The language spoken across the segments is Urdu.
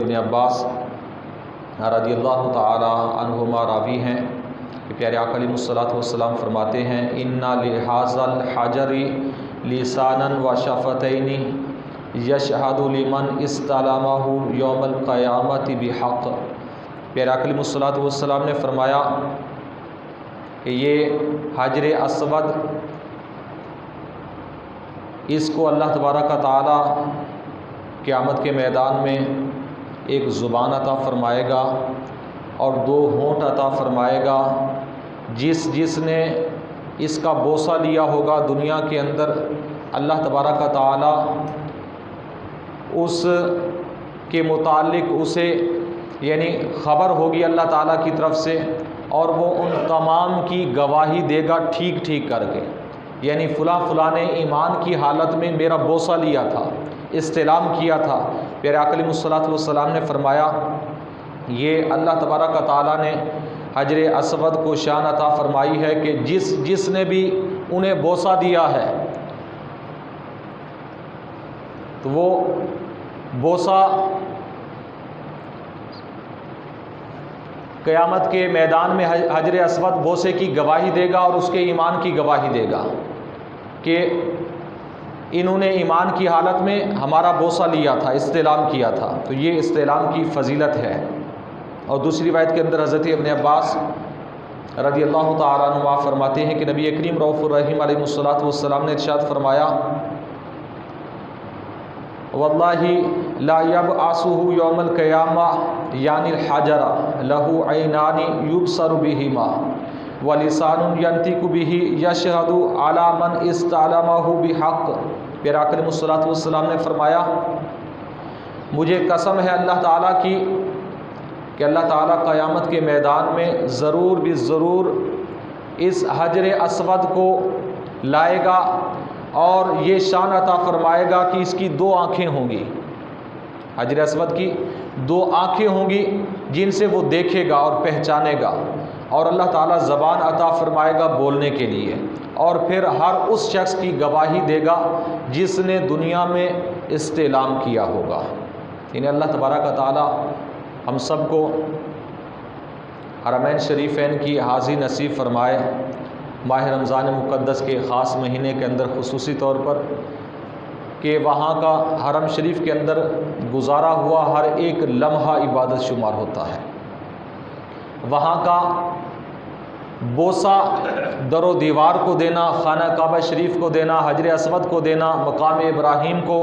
ابن عباس رضی اللہ تعالی عنہما راوی ہیں کہ پیارے آقا علیہ الصلوۃ والسلام فرماتے ہیں اِنَّ لِهَذَا الْحَجَرِ لِسَانًا وَشَفَتَيْنِ يَشْهَدُ لِمَنْ اسْتَلَمَهُ يَوْمَ الْقِيَامَةِ بِحَقٍّ۔ پیارے آقا علیہ الصلوۃ والسلام نے فرمایا کہ یہ حجر اسود، اس کو اللہ تبارک تعالی قیامت کے میدان میں ایک زبان عطا فرمائے گا اور 2 ہونٹ عطا فرمائے گا۔ جس نے اس کا بوسہ لیا ہوگا دنیا کے اندر، اللہ تبارک تعالی اس کے متعلق اسے یعنی خبر ہوگی اللہ تعالیٰ کی طرف سے، اور وہ ان تمام کی گواہی دے گا ٹھیک ٹھیک کر کے، یعنی فلاں نے ایمان کی حالت میں میرا بوسہ لیا تھا، استلام کیا تھا۔ پیارے آقا علیہ الصلوۃ والسلام نے فرمایا یہ اللہ تبارک تعالیٰ نے حجر اسود کو شان عطا فرمائی ہے کہ جس نے بھی انہیں بوسہ دیا ہے تو وہ بوسہ قیامت کے میدان میں حجر اسود بوسے کی گواہی دے گا اور اس کے ایمان کی گواہی دے گا کہ انہوں نے ایمان کی حالت میں ہمارا بوسہ لیا تھا، استلام کیا تھا۔ تو یہ استلام کی فضیلت ہے۔ اور دوسری روایت کے اندر حضرت ابن عباس رضی اللہ تعالیٰ عنہ فرماتے ہیں کہ نبی کریم رؤوف الرحیم علیہ الصلوۃ والسلام نے ارشاد فرمایا واللہ لا یبعثہ یوم القیامہ یعنی الحجر لہ عینان یبصر بہما ولسان ینطق بہ یشہد علی من استعلمہ بحق۔ پھر آقا علیہ الصلوۃ والسلام نے فرمایا مجھے قسم ہے اللہ تعالیٰ کی کہ اللہ تعالیٰ قیامت کے میدان میں ضرور بھی ضرور اس حجر اسود کو لائے گا اور یہ شان عطا فرمائے گا کہ اس کی 2 آنکھیں ہوں گی۔ حجر اسود کی 2 آنکھیں ہوں گی جن سے وہ دیکھے گا اور پہچانے گا، اور اللہ تعالیٰ زبان عطا فرمائے گا بولنے کے لیے، اور پھر ہر اس شخص کی گواہی دے گا جس نے دنیا میں استعلام کیا ہوگا۔ یعنی اللہ تبارک تعالیٰ ہم سب کو حرمین شریفین کی حاضری نصیب فرمائے، ماہ رمضان مقدس کے خاص مہینے کے اندر خصوصی طور پر، کہ وہاں کا حرم شریف کے اندر گزارا ہوا ہر ایک لمحہ عبادت شمار ہوتا ہے۔ وہاں کا بوسہ در و دیوار کو دینا، خانہ کعبہ شریف کو دینا، حجر اسود کو دینا، مقام ابراہیم کو،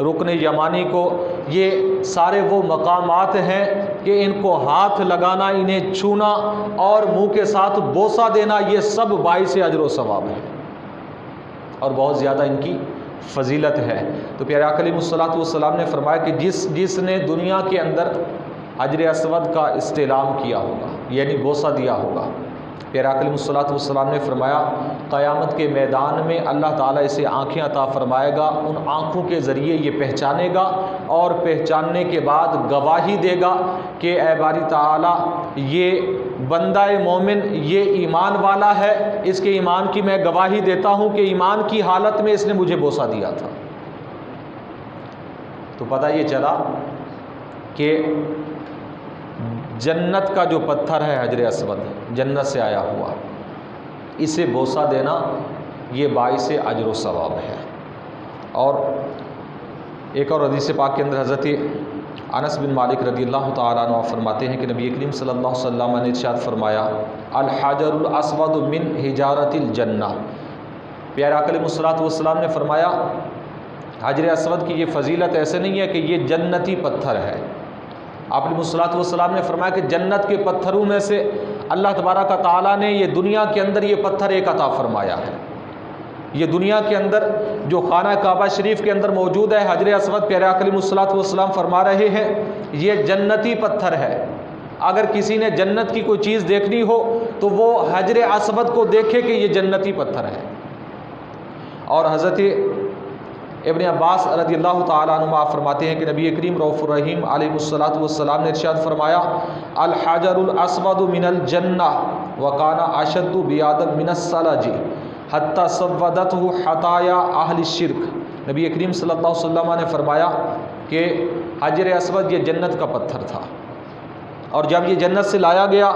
رکن یمانی کو، یہ سارے وہ مقامات ہیں کہ ان کو ہاتھ لگانا، انہیں چھونا اور منہ کے ساتھ بوسہ دینا، یہ سب باعث اجر و ثواب ہے اور بہت زیادہ ان کی فضیلت ہے۔ تو پیارے آقا علیہ الصلوۃ والسلام نے فرمایا کہ جس نے دنیا کے اندر حجر اسود کا استعلام کیا ہوگا یعنی بوسہ دیا ہوگا، پیارے آقا علیہ الصلوۃ والسلام نے فرمایا قیامت کے میدان میں اللہ تعالیٰ اسے آنکھیں عطا فرمائے گا، ان آنکھوں کے ذریعے یہ پہچانے گا اور پہچاننے کے بعد گواہی دے گا کہ اے باری تعالیٰ یہ بندہ مومن یہ ایمان والا ہے، اس کے ایمان کی میں گواہی دیتا ہوں کہ ایمان کی حالت میں اس نے مجھے بوسہ دیا تھا۔ تو پتہ یہ چلا کہ جنت کا جو پتھر ہے حجر اسود، جنت سے آیا ہوا، اسے بوسہ دینا یہ باعث اجر و ثواب ہے۔ اور ایک اور حدیث پاک کے اندر حضرت انس بن مالک رضی اللہ تعالیٰ عنہ فرماتے ہیں کہ نبی کریم صلی اللہ علیہ وسلم نے ارشاد فرمایا الحجر الاسود من حجارت الجنہ۔ پیارے آقا علیہ الصلوۃ والسلام نے فرمایا حجر اسود کی یہ فضیلت ایسے نہیں ہے کہ یہ جنتی پتھر ہے۔ آپ علیہ الصلوۃ والسلام نے فرمایا کہ جنت کے پتھروں میں سے اللہ تبارک تعالیٰ نے یہ دنیا کے اندر یہ پتھر ایک عطا فرمایا ہے۔ یہ دنیا کے اندر جو خانہ کعبہ شریف کے اندر موجود ہے حجر اسود، پیارے آقا علیہ الصلوۃ والسلام فرما رہے ہیں یہ جنتی پتھر ہے۔ اگر کسی نے جنت کی کوئی چیز دیکھنی ہو تو وہ حجر اسود کو دیکھے کہ یہ جنتی پتھر ہے۔ اور حضرت ابن عباس رضی اللہ تعالیٰ عنہ فرماتے ہیں کہ نبی کریم رؤوف الرحیم علیہ الصلوۃ والسلام نے ارشاد فرمایا الحجر الاسود من الجنہ وکان اشد بیادا من الثلج حتی سودته خطایا اہل الشرک۔ نبی کریم صلی اللہ علیہ وسلم نے فرمایا کہ حجر اسود یہ جنت کا پتھر تھا، اور جب یہ جنت سے لایا گیا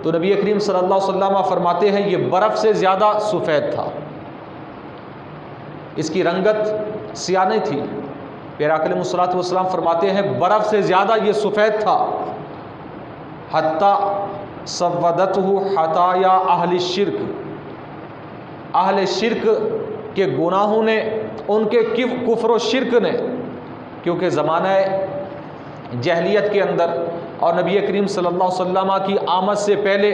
تو نبی کریم صلی اللہ علیہ وسلم فرماتے ہیں یہ برف سے زیادہ سفید تھا، اس کی رنگت سیاہ نہیں تھی۔ پیارے آقا علیہ الصلوۃ والسلام فرماتے ہیں برف سے زیادہ یہ سفید تھا، حتیٰ سودتہ خطایا اہل الشرک، اہل شرک کے گناہوں نے، ان کے کفر و شرک نے، کیونکہ زمانہ جاہلیت کے اندر اور نبی کریم صلی اللہ علیہ وسلم کی آمد سے پہلے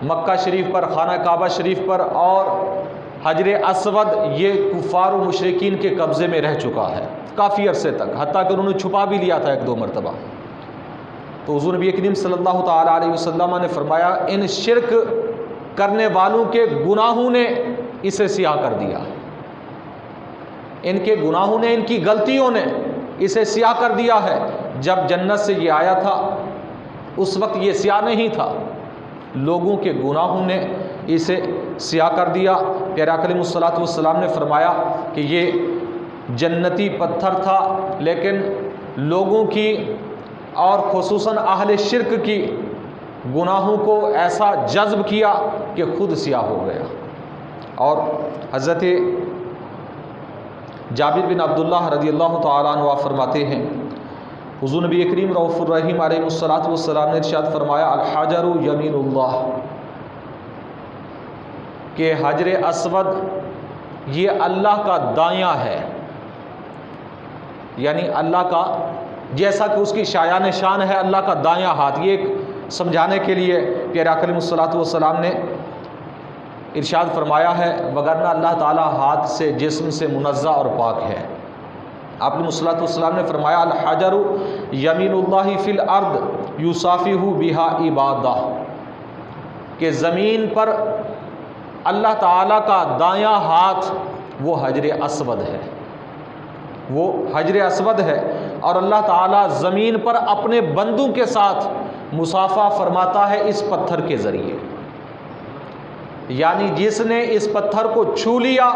مکہ شریف پر، خانہ کعبہ شریف پر اور حجر اسود یہ کفار و مشرکین کے قبضے میں رہ چکا ہے کافی عرصے تک، حتیٰ کہ انہوں نے چھپا بھی لیا تھا ایک دو مرتبہ۔ تو حضور نبی کریم صلی اللہ تعالیٰ علیہ وسلم نے فرمایا ان شرک کرنے والوں کے گناہوں نے اسے سیاہ کر دیا، ان کے گناہوں نے، ان کی غلطیوں نے اسے سیاہ کر دیا ہے۔ جب جنت سے یہ آیا تھا اس وقت یہ سیاہ نہیں تھا، لوگوں کے گناہوں نے اسے سیاہ کر دیا۔ پیارے آقا علیہ الصلوۃ والسلام نے فرمایا کہ یہ جنتی پتھر تھا، لیکن لوگوں کی اور خصوصاً اہل شرک کی گناہوں کو ایسا جذب کیا کہ خود سیاہ ہو گیا۔ اور حضرت جابر بن عبداللہ رضی اللہ تعالیٰ عنہ فرماتے ہیں حضور نبی کریم رؤوف الرحیم علیہ الصلوۃ والسلام نے ارشاد فرمایا الحجر یمین اللہ، کہ حجر اسود یہ اللہ کا دایاں ہے، یعنی اللہ کا، جیسا کہ اس کی شایان شان ہے اللہ کا دایاں ہاتھ۔ یہ ایک سمجھانے کے لیے پیارے آقا علیہ الصلوۃ والسلام نے ارشاد فرمایا ہے، وگرنہ اللہ تعالیٰ ہاتھ سے، جسم سے منزہ اور پاک ہے۔ آپ نے الصلوۃ والسلام نے فرمایا الحجر یمین اللہ فی الارض یصافح بہا عبادہ، کہ زمین پر اللہ تعالیٰ کا دایاں ہاتھ وہ حجر اسود ہے، وہ حجر اسود ہے، اور اللہ تعالیٰ زمین پر اپنے بندوں کے ساتھ مصافحہ فرماتا ہے اس پتھر کے ذریعے، یعنی جس نے اس پتھر کو چھو لیا،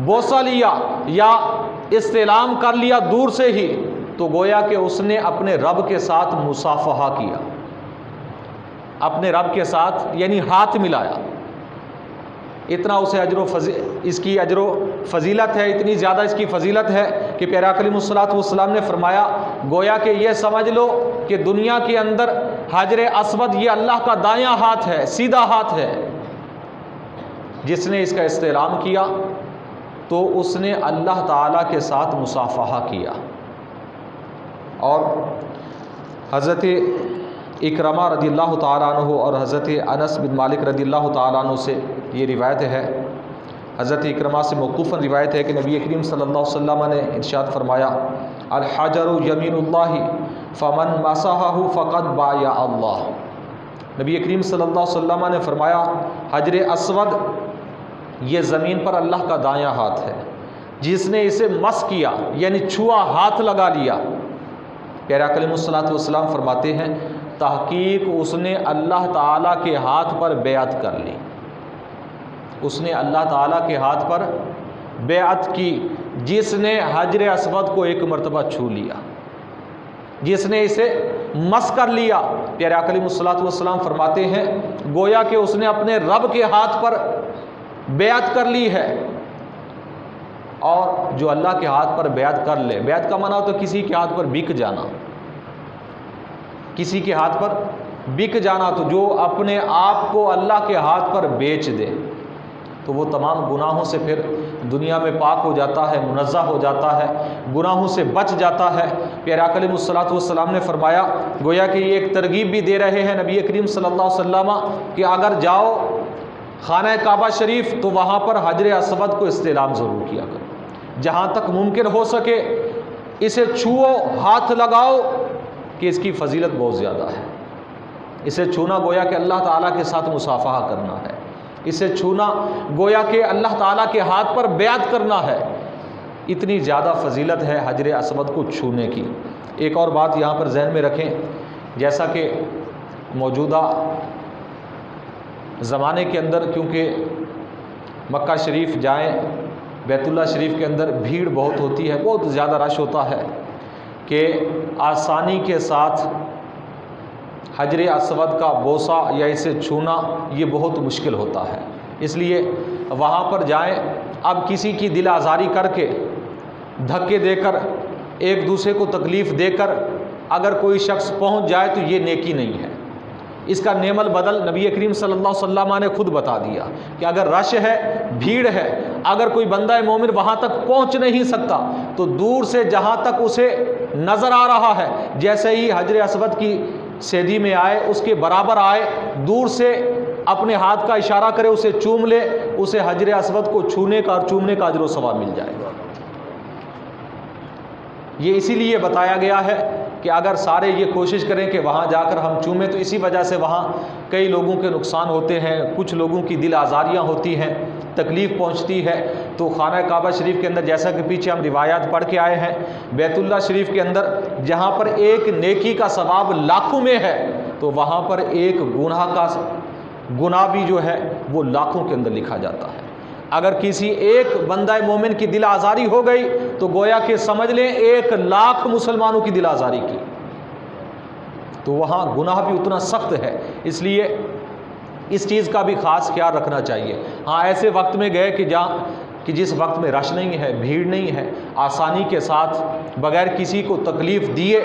بوسہ لیا یا استلام کر لیا دور سے ہی، تو گویا کہ اس نے اپنے رب کے ساتھ مصافحہ کیا، اپنے رب کے ساتھ یعنی ہاتھ ملایا۔ اتنا اسے اس کی اجر و فضیلت ہے، اتنی زیادہ اس کی فضیلت ہے کہ پیارے آقا علیہ الصلوۃ والسلام نے فرمایا گویا کہ یہ سمجھ لو کہ دنیا کے اندر حجر اسود یہ اللہ کا دایاں ہاتھ ہے، سیدھا ہاتھ ہے، جس نے اس کا استعلام کیا تو اس نے اللہ تعالیٰ کے ساتھ مصافحہ کیا۔ اور حضرت اکرمہ رضی اللہ تعالیٰ عنہ اور حضرت انس بن مالک رضی اللہ تعالیٰ عنہ سے یہ روایت ہے، حضرت اکرمہ سے موقوفاً روایت ہے کہ نبی کریم صلی اللہ علیہ وسلم نے ارشاد فرمایا الحجر یمین اللہ فمن مسحہ فقد بایا اللہ۔ نبی کریم صلی اللہ علیہ وسلم نے فرمایا حجر اسود یہ زمین پر اللہ کا دایاں ہاتھ ہے، جس نے اسے مس کیا یعنی چھوا، ہاتھ لگا لیا، پیارے آقا علیہ الصلوۃ والسلام فرماتے ہیں تحقیق اس نے اللہ تعالیٰ کے ہاتھ پر بیعت کر لی، اس نے اللہ تعالیٰ کے ہاتھ پر بیعت کی، جس نے حجر اسود کو ایک مرتبہ چھو لیا، جس نے اسے مس کر لیا۔ پیارے آقا علیہ الصلوۃ والسلام فرماتے ہیں گویا کہ اس نے اپنے رب کے ہاتھ پر بیعت کر لی ہے۔ اور جو اللہ کے ہاتھ پر بیعت کر لے، بیعت کا معنی تو کسی کے ہاتھ پر بک جانا، کسی کے ہاتھ پر بک جانا، تو جو اپنے آپ کو اللہ کے ہاتھ پر بیچ دے تو وہ تمام گناہوں سے پھر دنیا میں پاک ہو جاتا ہے، منزہ ہو جاتا ہے، گناہوں سے بچ جاتا ہے۔ پیارے آقا علیہ الصلوۃ والسلام نے فرمایا گویا کہ یہ ایک ترغیب بھی دے رہے ہیں نبی کریم صلی اللہ علیہ وسلم کہ اگر جاؤ خانہ کعبہ شریف تو وہاں پر حجر اسود کو استلام ضرور کیا کرو، جہاں تک ممکن ہو سکے اسے چھوؤ، ہاتھ لگاؤ، کہ اس کی فضیلت بہت زیادہ ہے۔ اسے چھونا گویا کہ اللہ تعالیٰ کے ساتھ مصافحہ کرنا ہے، اسے چھونا گویا کہ اللہ تعالیٰ کے ہاتھ پر بیعت کرنا ہے، اتنی زیادہ فضیلت ہے حجر اسود کو چھونے کی۔ ایک اور بات یہاں پر ذہن میں رکھیں، جیسا کہ موجودہ زمانے کے اندر کیونکہ مکہ شریف جائیں، بیت اللہ شریف کے اندر بھیڑ بہت ہوتی ہے، بہت زیادہ رش ہوتا ہے، کہ آسانی کے ساتھ حجر اسود کا بوسہ یا اسے چھونا یہ بہت مشکل ہوتا ہے، اس لیے وہاں پر جائیں اب کسی کی دل آزاری کر کے، دھکے دے کر، ایک دوسرے کو تکلیف دے کر اگر کوئی شخص پہنچ جائے تو یہ نیکی نہیں ہے۔ اس کا نعم البدل نبی کریم صلی اللہ علیہ وسلم نے خود بتا دیا کہ اگر رش ہے، بھیڑ ہے، اگر کوئی بندہ مومن وہاں تک پہنچ نہیں سکتا تو دور سے جہاں تک اسے نظر آ رہا ہے، جیسے ہی حجر اسود کی سیدھی میں آئے، اس کے برابر آئے، دور سے اپنے ہاتھ کا اشارہ کرے، اسے چوم لے، اسے حجر اسود کو چھونے کا اور چومنے کا اجر و ثواب مل جائے گا۔ یہ اسی لیے بتایا گیا ہے کہ اگر سارے یہ کوشش کریں کہ وہاں جا کر ہم چومیں تو اسی وجہ سے وہاں کئی لوگوں کے نقصان ہوتے ہیں، کچھ لوگوں کی دل آزاریاں ہوتی ہیں، تکلیف پہنچتی ہے۔ تو خانہ کعبہ شریف کے اندر جیسا کہ پیچھے ہم روایات پڑھ کے آئے ہیں، بیت اللہ شریف کے اندر جہاں پر ایک نیکی کا ثواب لاکھوں میں ہے تو وہاں پر ایک گناہ بھی جو ہے وہ لاکھوں کے اندر لکھا جاتا ہے۔ اگر کسی ایک بندہ مومن کی دل آزاری ہو گئی تو گویا کہ سمجھ لیں 1,00,000 مسلمانوں کی دل آزاری کی، تو وہاں گناہ بھی اتنا سخت ہے۔ اس لیے اس چیز کا بھی خاص خیال رکھنا چاہیے۔ ہاں ایسے وقت میں گئے کہ جس وقت میں رش نہیں ہے، بھیڑ نہیں ہے، آسانی کے ساتھ بغیر کسی کو تکلیف دیے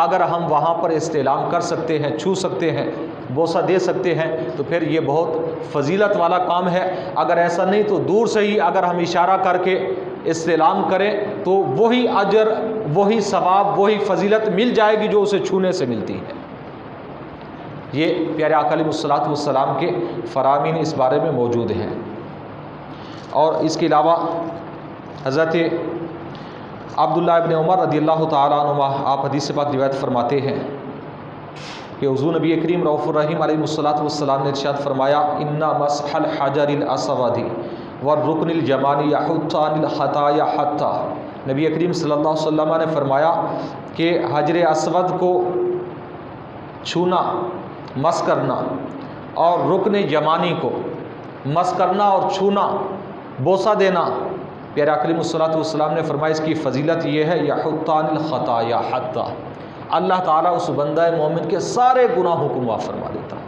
اگر ہم وہاں پر استعلام کر سکتے ہیں، چھو سکتے ہیں، بوسہ دے سکتے ہیں تو پھر یہ بہت فضیلت والا کام ہے۔ اگر ایسا نہیں تو دور سے ہی اگر ہم اشارہ کر کے استعلام کریں تو وہی اجر، وہی ثواب، وہی فضیلت مل جائے گی جو اسے چھونے سے ملتی ہے۔ یہ پیارے آقا علیہ الصلوۃ والسلام کے فرامین اس بارے میں موجود ہیں۔ اور اس کے علاوہ حضرت عبداللہ ابن عمر رضی اللہ تعالیٰ عنہ آپ حدیث پاک روایت فرماتے ہیں کہ حضور نبی کریم رؤوف الرحیم علیہ الصلوۃ والسلام نے ارشاد فرمایا ان مسح الحجر الاسود والرکن الجمانی یحط عن الخطایا حتی، نبی کریم صلی اللہ علیہ وسلم نے فرمایا کہ حجر اسود کو چھونا، مس کرنا، اور رکن یمانی کو مس کرنا اور چھونا، بوسہ دینا، پیارے آقا علیہ الصلوۃ والسلام نے فرمایا اس کی فضیلت یہ ہے یحط عن الخطایا حتی، اللہ تعالیٰ اس بندہ مومن کے سارے گناہوں کو معاف فرما دیتا ہے۔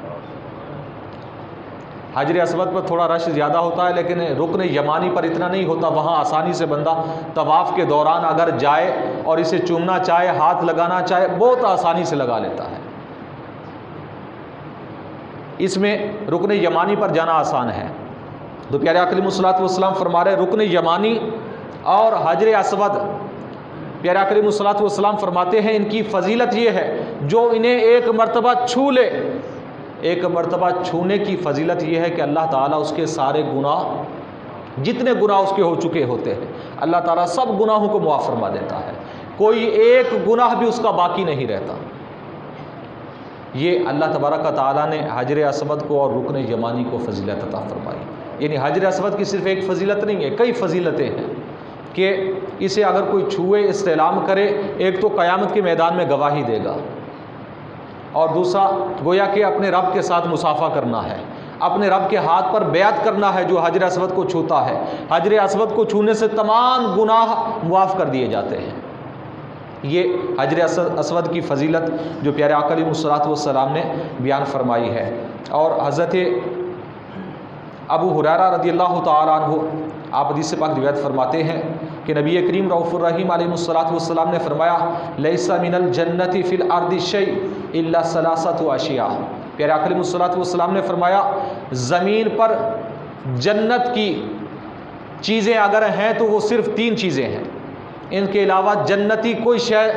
حجر اسود پر تھوڑا رش زیادہ ہوتا ہے لیکن رکن یمانی پر اتنا نہیں ہوتا، وہاں آسانی سے بندہ طواف کے دوران اگر جائے اور اسے چومنا چاہے، ہاتھ لگانا چاہے، بہت آسانی سے لگا لیتا ہے۔ اس میں رکن یمانی پر جانا آسان ہے۔ تو پیارے آقا علیہ الصلوۃ والسلام فرما رہے رکن یمانی اور حجر اسود، پیارے آقا علیہ الصلوۃ والسلام فرماتے ہیں ان کی فضیلت یہ ہے جو انہیں ایک مرتبہ چھو لے، ایک مرتبہ چھونے کی فضیلت یہ ہے کہ اللہ تعالیٰ اس کے سارے گناہ، جتنے گناہ اس کے ہو چکے ہوتے ہیں، اللہ تعالیٰ سب گناہوں کو معاف فرما دیتا ہے، کوئی ایک گناہ بھی اس کا باقی نہیں رہتا۔ یہ اللہ تبارک و تعالیٰ نے حجر اسود کو اور رکن یمانی کو فضیلت عطا فرمائی۔ یعنی حجر اسود کی صرف ایک فضیلت نہیں ہے، کئی فضیلتیں ہیں کہ اسے اگر کوئی چھوئے، استعلام کرے، ایک تو قیامت کے میدان میں گواہی دے گا، اور دوسرا گویا کہ اپنے رب کے ساتھ مصافحہ کرنا ہے، اپنے رب کے ہاتھ پر بیعت کرنا ہے جو حجر اسود کو چھوتا ہے۔ حجر اسود کو چھونے سے تمام گناہ معاف کر دیے جاتے ہیں۔ یہ حجر اسود کی فضیلت جو پیارے آقا علیہ الصلوۃ والسلام نے بیان فرمائی ہے۔ اور حضرت ابو ہریرہ رضی اللہ تعالیٰ عنہ آپ حدیث پاک روایت فرماتے ہیں کہ نبی کریم رؤوف الرحیم علیہ الصلوۃ والسلام نے فرمایا لیس من الجنۃ فی الارض شیء الا ثلاثۃ اشیاء، پیارے آقا علیہ الصلوۃ والسلام نے فرمایا زمین پر جنت کی چیزیں اگر ہیں تو وہ صرف 3 چیزیں ہیں، ان کے علاوہ جنتی کوئی شے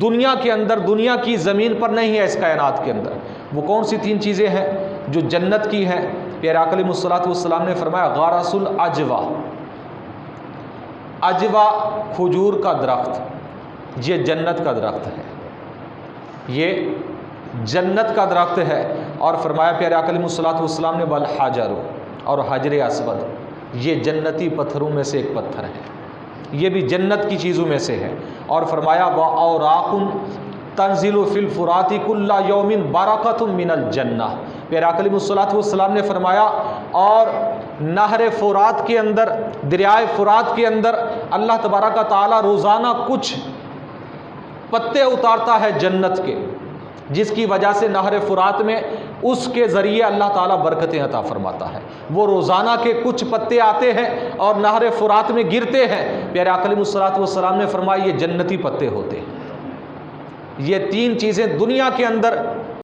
دنیا کے اندر، دنیا کی زمین پر نہیں ہے، اس کائنات کے اندر۔ وہ کون سی 3 چیزیں ہیں جو جنت کی ہیں؟ پیارے آقا علیہ الصلوۃ والسلام نے فرمایا غرس العجوہ، عجوہ کھجور کا درخت، یہ جنت کا درخت ہے، یہ جنت کا درخت ہے۔ اور فرمایا پیارے آقا علیہ الصلوۃ والسلام نے والحجر، اور حجر اسود، یہ جنتی پتھروں میں سے ایک پتھر ہے، یہ بھی جنت کی چیزوں میں سے ہے۔ اور فرمایا وَأَوْرَاقٌ تنزل فی الفرات کل یوم برکۃ من الجنہ، پیارے آقا علیہ الصلوۃ والسلام نے فرمایا اور نہر فرات کے اندر، دریائے فرات کے اندر اللہ تبارک و تعالی روزانہ کچھ پتے اتارتا ہے جنت کے، جس کی وجہ سے نہر فرات میں اس کے ذریعے اللہ تعالیٰ برکتیں عطا فرماتا ہے۔ وہ روزانہ کے کچھ پتے آتے ہیں اور نہر فرات میں گرتے ہیں، پیارے آقا علیہ الصلوۃ والسلام نے فرمایا یہ جنتی پتے ہوتے ہیں۔ یہ تین چیزیں دنیا کے اندر